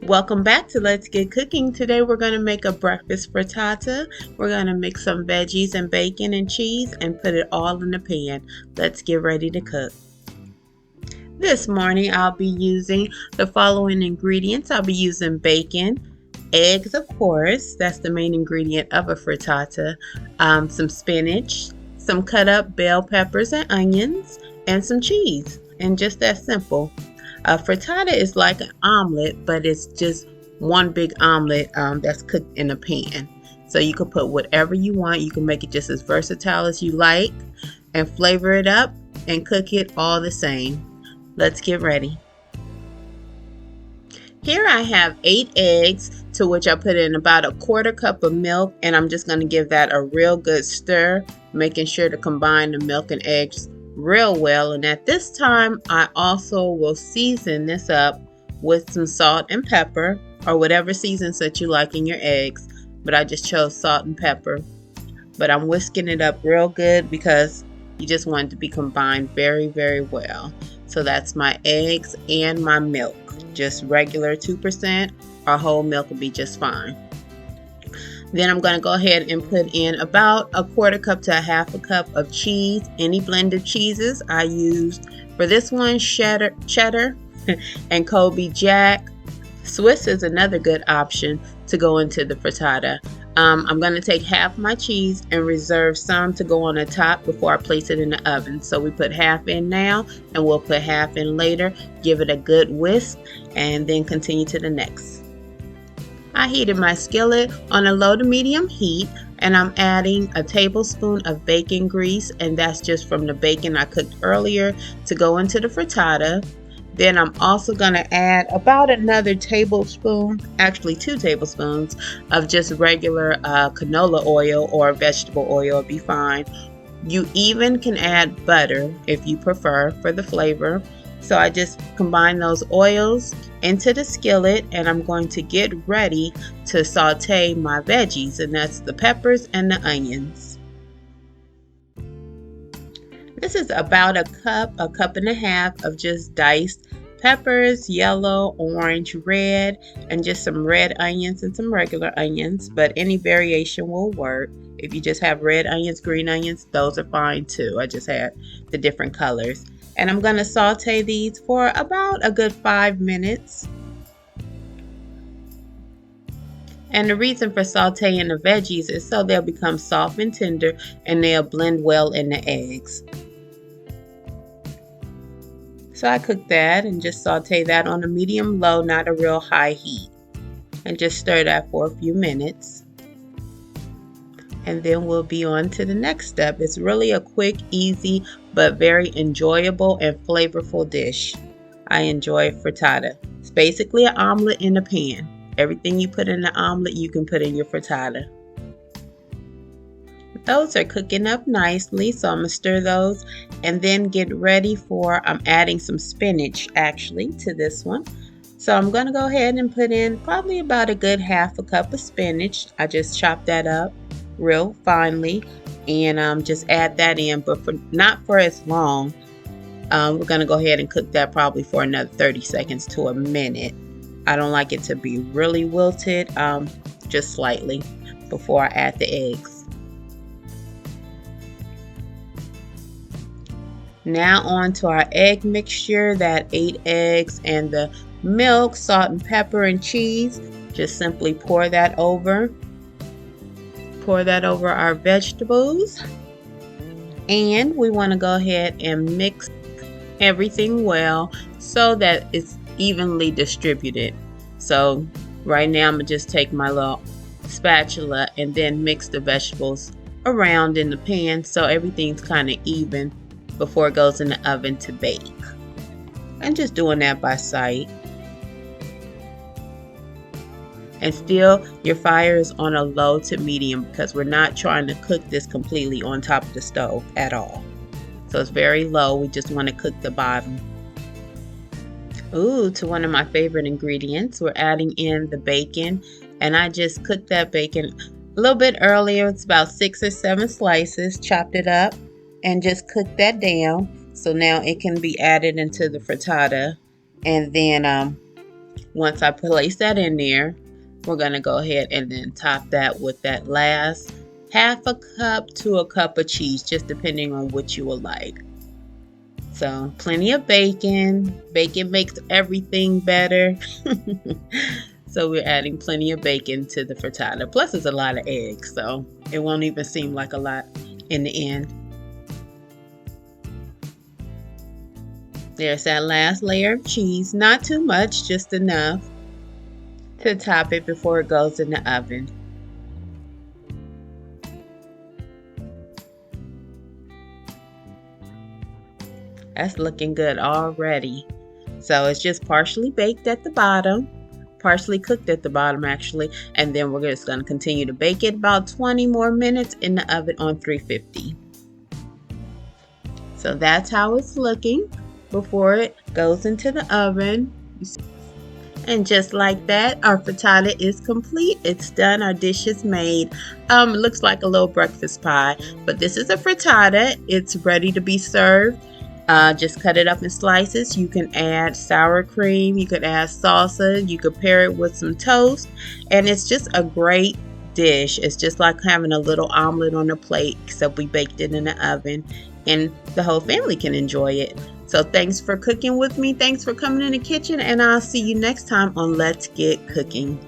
Welcome back to Let's Get Cooking. Today we're going to make a breakfast frittata. We're going to mix some veggies and bacon and cheese and put it all in the pan. Let's get ready to cook. This morning I'll be using the following ingredients. I'll be using bacon, eggs of course, that's the main ingredient of a frittata, some spinach, some cut up bell peppers and onions, and some cheese. And just that simple. A frittata is like an omelet, but it's just one big omelet that's cooked in a pan. So you can put whatever you want. You can make it just as versatile as you like and flavor it up and cook it all the same. Let's get ready. Here I have 8 eggs, to which I put in about a 1/4 cup of milk, and I'm just going to give that a real good stir, making sure to combine the milk and eggs real well. And at this time I also will season this up with some salt and pepper, or whatever seasons that you like in your eggs, but I just chose salt and pepper. But I'm whisking it up real good because you just want it to be combined very, very well. So that's my eggs and my milk, just regular 2%, or whole milk will be just fine. Then I'm going to go ahead and put in about a 1/4 cup to a 1/2 cup of cheese, any blended cheeses. I used for this one cheddar and Colby Jack. Swiss is another good option to go into the frittata. I'm going to take half my cheese and reserve some to go on the top before I place it in the oven. So we put half in now and we'll put half in later. Give it a good whisk and then continue to the next. I heated my skillet on a low to medium heat, and I'm adding a tablespoon of bacon grease, and that's just from the bacon I cooked earlier to go into the frittata. Then I'm also going to add about another tablespoon, actually 2 tablespoons of just regular canola oil or vegetable oil would be fine. You even can add butter if you prefer for the flavor. So I just combine those oils into the skillet, and I'm going to get ready to saute my veggies, and that's the peppers and the onions. This is about a cup and a half of just diced peppers, yellow, orange, red, and just some red onions and some regular onions, but any variation will work. If you just have red onions, green onions, those are fine too. I just had the different colors. And I'm going to saute these for about a good 5 minutes. And the reason for sauteing the veggies is so they'll become soft and tender and they'll blend well in the eggs. So I cook that and just saute that on a medium low, not a real high heat. And just stir that for a few minutes. And then we'll be on to the next step. It's really a quick, easy, but very enjoyable and flavorful dish. I enjoy frittata. It's basically an omelet in a pan. Everything you put in the omelet, you can put in your frittata. Those are cooking up nicely, so I'm going to stir those and then get ready for, I'm adding some spinach actually to this one. So I'm going to go ahead and put in probably about a good 1/2 cup of spinach. I just chopped that up real finely and just add that in, but not for as long. We're going to go ahead and cook that probably for another 30 seconds to a minute. I don't like it to be really wilted, just slightly before I add the eggs. Now on to our egg mixture, that 8 eggs and the milk, salt and pepper and cheese. Just simply pour that over. Pour that over our vegetables. And we want to go ahead and mix everything well so that it's evenly distributed. So right now I'm going to just take my little spatula and then mix the vegetables around in the pan so everything's kind of even before it goes in the oven to bake. I'm just doing that by sight. And still your fire is on a low to medium because we're not trying to cook this completely on top of the stove at all. So it's very low. We just want to cook the bottom. Ooh, to one of my favorite ingredients, we're adding in the bacon, and I just cooked that bacon a little bit earlier. It's about 6 or 7 slices, chopped it up and just cooked that down. So now it can be added into the frittata, and then Once I place that in there, we're going to go ahead and then top that with that last half a cup to a cup of cheese, just depending on what you would like. So plenty of bacon. Bacon makes everything better. So we're adding plenty of bacon to the frittata. Plus it's a lot of eggs, so it won't even seem like a lot in the end. There's that last layer of cheese. Not too much, just enough to top it before it goes in the oven. That's looking good already. So it's just partially baked at the bottom, partially cooked at the bottom actually, and then we're just going to continue to bake it about 20 more minutes in the oven on 350. So that's how it's looking before it goes into the oven. And just like that, our frittata is complete. It's done. Our dish is made. It looks like a little breakfast pie, but this is a frittata. It's ready to be served. Just cut it up in slices. You can add sour cream. You could add salsa. You could pair it with some toast. And it's just a great dish. It's just like having a little omelet on a plate, except we baked it in the oven. And the whole family can enjoy it. So thanks for cooking with me. Thanks for coming in the kitchen. And I'll see you next time on Let's Get Cooking.